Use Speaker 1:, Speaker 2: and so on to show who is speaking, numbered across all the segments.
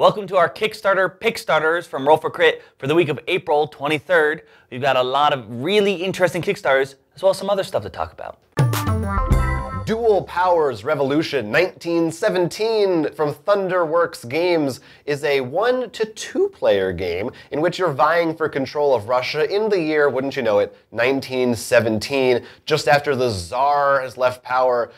Speaker 1: Welcome to our Kickstarter Pickstarters from Roll for Crit for the week of April 23rd. We've got a lot of really interesting Kickstarters, as well as some other stuff to talk about.
Speaker 2: Dual Powers Revolution 1917 from Thunderworks Games is a 1 to 2 player game in which you're vying for control of Russia in the year, wouldn't you know it, 1917. Just after the Tsar has left power,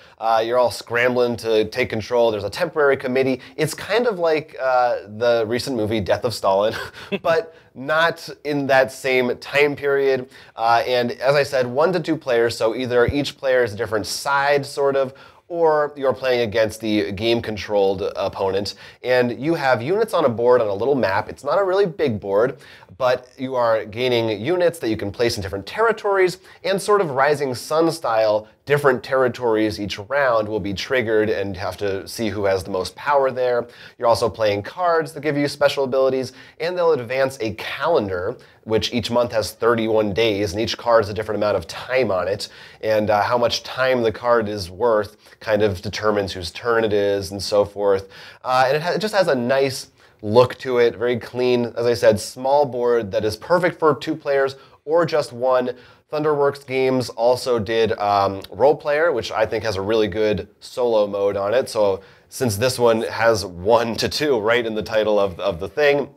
Speaker 2: you're all scrambling to take control. There's a temporary committee. It's kind of like the recent movie Death of Stalin, but not in that same time period. And as I said, 1 to 2 players, so either each player is a different side, sort of, or you're playing against the game-controlled opponent. And you have units on a board on a little map. It's not a really big board, but you are gaining units that you can place in different territories, and sort of Rising Sun style, different territories each round will be triggered and have to see who has the most power there. You're also playing cards that give you special abilities, and they'll advance a calendar, which each month has 31 days, and each card has a different amount of time on it. And how much time the card is worth kind of determines whose turn it is and so forth. And it just has a nice look to it, very clean, as I said, small board that is perfect for 2 players or just 1. Thunderworks Games also did Role Player, which I think has a really good solo mode on it. So since this one has 1 to 2 right in the title of the thing,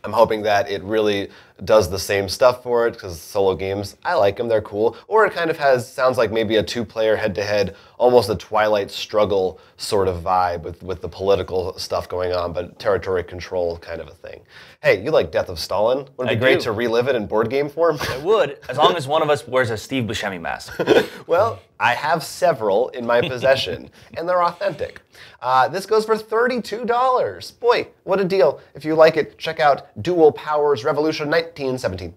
Speaker 2: I'm hoping that it really does the same stuff for it, because solo games, I like them, they're cool. Or it kind of sounds like maybe a 2-player head-to-head, almost a Twilight Struggle sort of vibe with the political stuff going on, but territory control kind of a thing. Hey, you like Death of Stalin? Wouldn't it be great to relive it in board game form?
Speaker 1: It would, as long as one of us wears a Steve Buscemi mask.
Speaker 2: Well, I have several in my possession, and they're authentic. This goes for $32. Boy, what a deal. If you like it, check out Dual Powers Revolution 1917.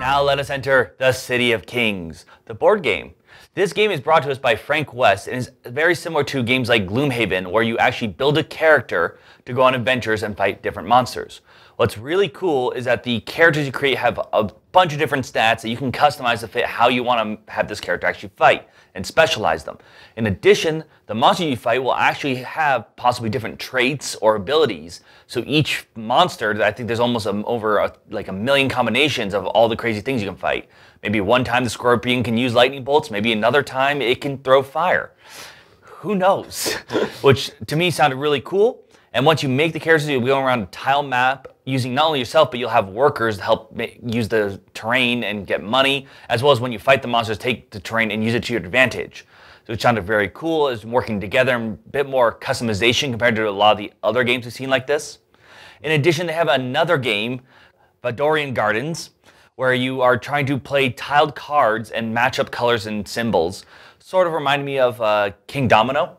Speaker 1: Now let us enter the City of Kings, the board game. This game is brought to us by Frank West and is very similar to games like Gloomhaven, where you actually build a character to go on adventures and fight different monsters. What's really cool is that the characters you create have a bunch of different stats that you can customize to fit how you want to have this character actually fight and specialize them. In addition, the monster you fight will actually have possibly different traits or abilities. So each monster, I think there's almost over like a million combinations of all the crazy things you can fight. Maybe one time the scorpion can use lightning bolts, maybe another time it can throw fire. Who knows? Which to me sounded really cool. And once you make the characters, you'll go around a tile map using not only yourself, but you'll have workers to help use the terrain and get money, as well as when you fight the monsters, take the terrain and use it to your advantage. So it sounded very cool. It's working together and a bit more customization compared to a lot of the other games we've seen like this. In addition, they have another game, Vadorian Gardens, where you are trying to play tiled cards and match up colors and symbols. Sort of reminded me of King Domino.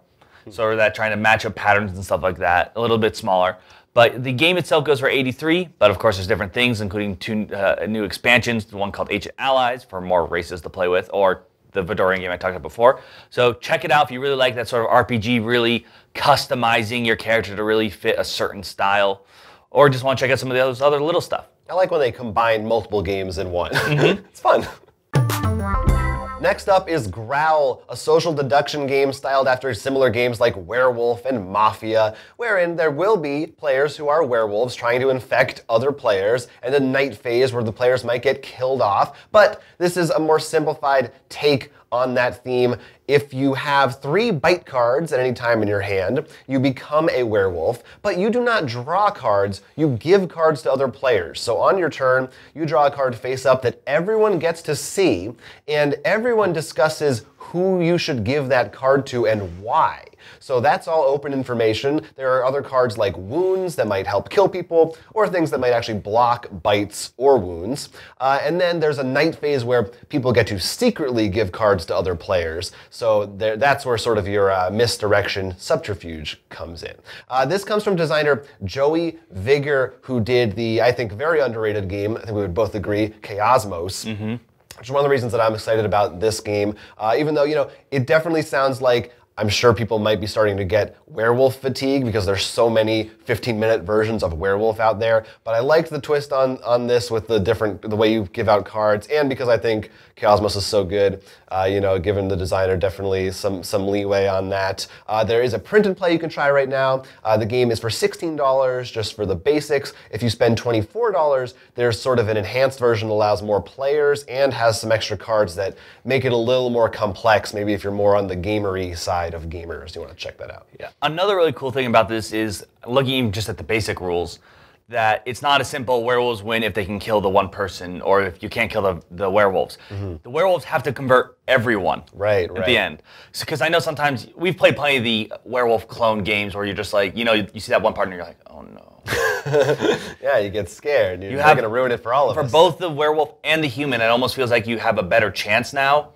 Speaker 1: Sort of that, trying to match up patterns and stuff like that, a little bit smaller. But the game itself goes for $83, but of course there's different things, including 2 new expansions, one called Ancient Allies for more races to play with, or the Vadorian game I talked about before. So check it out if you really like that sort of RPG, really customizing your character to really fit a certain style, or just want to check out some of the other little stuff.
Speaker 2: I like when they combine multiple games in one. It's fun. Next up is Growl, a social deduction game styled after similar games like Werewolf and Mafia, wherein there will be players who are werewolves trying to infect other players, and a night phase where the players might get killed off. But this is a more simplified take on that theme. If you have 3 bite cards at any time in your hand, you become a werewolf, but you do not draw cards, you give cards to other players. So on your turn, you draw a card face up that everyone gets to see, and everyone discusses who you should give that card to and why. So that's all open information. There are other cards like wounds that might help kill people, or things that might actually block bites or wounds. And then there's a night phase where people get to secretly give cards to other players. So that's where sort of your misdirection subterfuge comes in. This comes from designer Joey Vigor, who did the, I think, very underrated game, I think we would both agree, Chaosmos. Which is one of the reasons that I'm excited about this game. Even though, you know, it definitely sounds like I'm sure people might be starting to get werewolf fatigue because there's so many 15-minute versions of werewolf out there. But I liked the twist on this with the way you give out cards, and because I think Chaosmos is so good, given the designer, definitely some leeway on that. There is a print and play you can try right now. The game is for $16 just for the basics. If you spend $24, there's sort of an enhanced version that allows more players and has some extra cards that make it a little more complex. Maybe if you're more on the gamery side of gamers, you want to check that out.
Speaker 1: Yeah. Another really cool thing about this is looking even just at the basic rules, that it's not a simple werewolves win if they can kill the one person or if you can't kill the werewolves. The werewolves have to convert everyone at the end. Because I know sometimes we've played plenty of the werewolf clone games where you're just like, you see that one partner, you're like, oh no.
Speaker 2: Yeah, you get scared. You're going to ruin it for all of us.
Speaker 1: For both the werewolf and the human, it almost feels like you have a better chance now.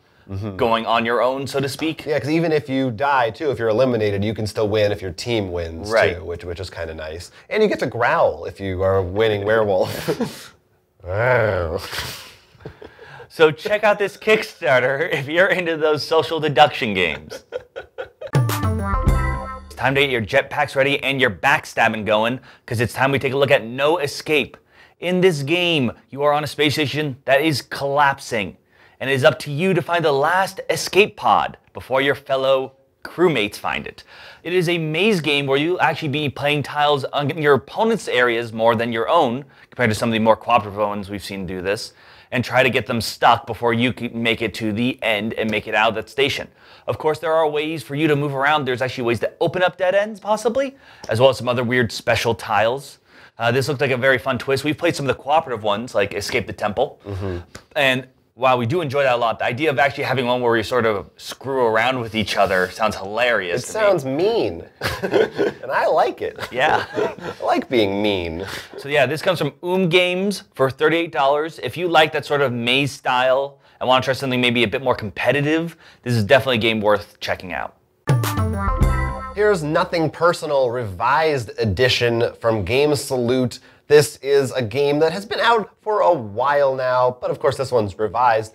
Speaker 1: Going on your own, so to speak.
Speaker 2: Yeah, because even if you die, too, if you're eliminated, you can still win if your team wins, too, which is kind of nice. And you get to growl if you are winning werewolf.
Speaker 1: So check out this Kickstarter if you're into those social deduction games. It's time to get your jetpacks ready and your backstabbing going, because it's time we take a look at No Escape. In this game, you are on a space station that is collapsing. And it is up to you to find the last escape pod before your fellow crewmates find it. It is a maze game where you'll actually be playing tiles on your opponent's areas more than your own, compared to some of the more cooperative ones we've seen do this, and try to get them stuck before you can make it to the end and make it out of that station. Of course, there are ways for you to move around. There's actually ways to open up dead ends, possibly, as well as some other weird special tiles. This looks like a very fun twist. We've played some of the cooperative ones, like Escape the Temple, and while we do enjoy that a lot, the idea of actually having one where you sort of screw around with each other sounds hilarious.
Speaker 2: It sounds mean, and I like it.
Speaker 1: Yeah.
Speaker 2: I like being mean.
Speaker 1: So yeah, this comes from Games for $38. If you like that sort of maze style and want to try something maybe a bit more competitive, this is definitely a game worth checking out.
Speaker 2: Here's Nothing Personal Revised Edition from Game Salute. This is a game that has been out for a while now, but of course this one's revised,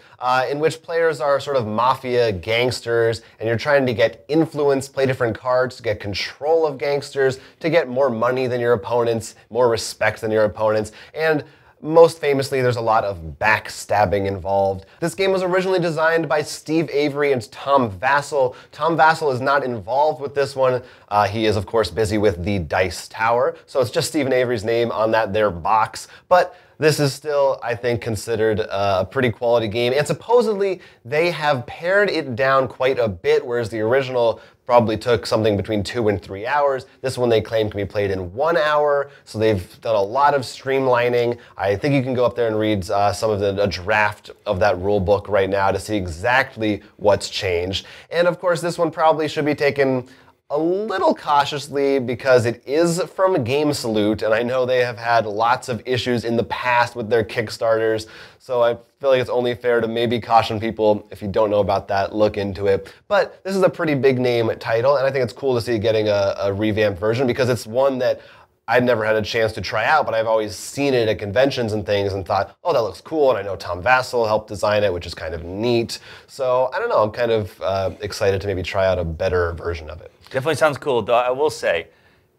Speaker 2: in which players are sort of mafia gangsters, and you're trying to get influence, play different cards to get control of gangsters, to get more money than your opponents, more respect than your opponents, and most famously, there's a lot of backstabbing involved. This game was originally designed by Steve Avery and Tom Vassell. Tom Vassell is not involved with this one. He is, of course, busy with the Dice Tower, so it's just Stephen Avery's name on their box. But this is still, I think, considered a pretty quality game. And supposedly, they have pared it down quite a bit, whereas the original probably took something between 2 and 3 hours. This one they claim can be played in 1 hour, so they've done a lot of streamlining. I think you can go up there and read some of a draft of that rule book right now to see exactly what's changed. And of course, this one probably should be taken a little cautiously because it is from Game Salute, and I know they have had lots of issues in the past with their Kickstarters, so I feel like it's only fair to maybe caution people, if you don't know about that, look into it. But this is a pretty big name title, and I think it's cool to see getting a revamped version because it's one that I'd never had a chance to try out, but I've always seen it at conventions and things and thought, oh, that looks cool, and I know Tom Vassell helped design it, which is kind of neat. So I don't know, I'm kind of excited to maybe try out a better version of it.
Speaker 1: Definitely sounds cool, though I will say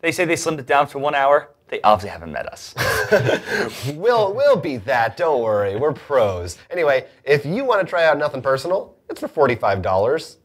Speaker 1: they slimmed it down for 1 hour. They obviously haven't met us.
Speaker 2: We'll beat that, don't worry, we're pros. Anyway, if you want to try out Nothing Personal, it's for $45.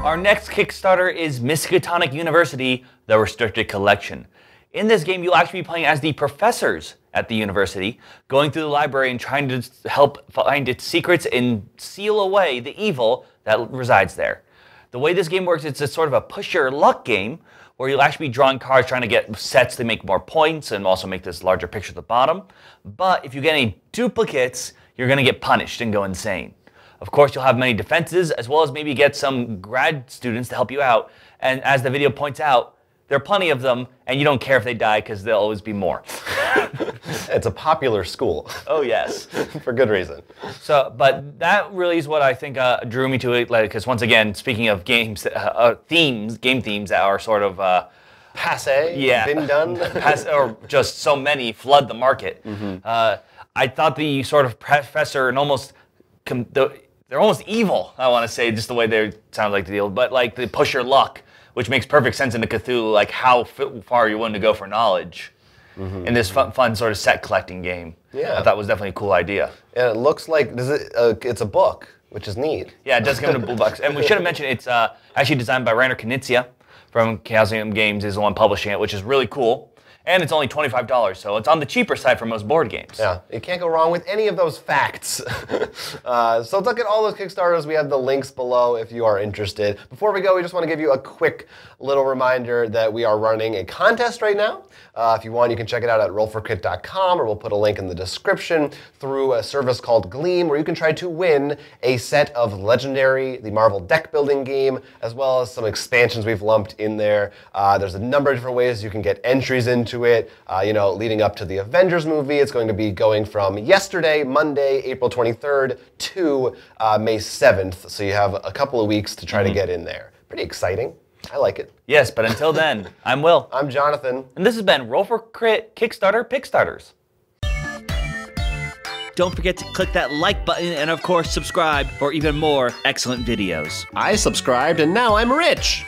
Speaker 1: Our next Kickstarter is Miskatonic University, the Restricted Collection. In this game, you'll actually be playing as the professors at the university, going through the library and trying to help find its secrets and seal away the evil that resides there. The way this game works, it's a sort of a push your luck game where you'll actually be drawing cards, trying to get sets to make more points and also make this larger picture at the bottom. But if you get any duplicates, you're going to get punished and go insane. Of course, you'll have many defenses, as well as maybe get some grad students to help you out. And as the video points out, there are plenty of them, and you don't care if they die because there'll always be more.
Speaker 2: It's a popular school.
Speaker 1: Oh, yes.
Speaker 2: For good reason.
Speaker 1: So, but that really is what I think drew me to it, because once again, speaking of games, game themes that are sort of
Speaker 2: passé,
Speaker 1: yeah,
Speaker 2: been done,
Speaker 1: or just so many flood the market. I thought the sort of professor and almost they're almost evil, I want to say, just the way they sound like the deal. But like they push your luck, which makes perfect sense into Cthulhu, like how far you're willing to go for knowledge in this fun sort of set collecting game.
Speaker 2: Yeah.
Speaker 1: I thought was definitely a cool idea.
Speaker 2: And it looks like it's a book, which is neat.
Speaker 1: Yeah, it does come in a blue box. And we should have mentioned it's actually designed by Rainer Knizia from Chaosium Games is the one publishing it, which is really cool. And it's only $25, so it's on the cheaper side for most board games.
Speaker 2: Yeah, you can't go wrong with any of those facts. So look at all those Kickstarters. We have the links below if you are interested. Before we go, we just want to give you a quick little reminder that we are running a contest right now. If you want, you can check it out at rollforcrit.com, or we'll put a link in the description through a service called Gleam, where you can try to win a set of Legendary, the Marvel deck building game, as well as some expansions we've lumped in there. There's a number of different ways you can get entries into it. Leading up to the Avengers movie, it's going to be going from yesterday, Monday, April 23rd, to May 7th. So you have a couple of weeks to try to get in there. Pretty exciting. I like it.
Speaker 1: Yes, but until then, I'm Will.
Speaker 2: I'm Jonathan.
Speaker 1: And this has been Roll for Crit Kickstarter Pickstarters.
Speaker 3: Don't forget to click that like button and, of course, subscribe for even more excellent videos.
Speaker 2: I subscribed and now I'm rich.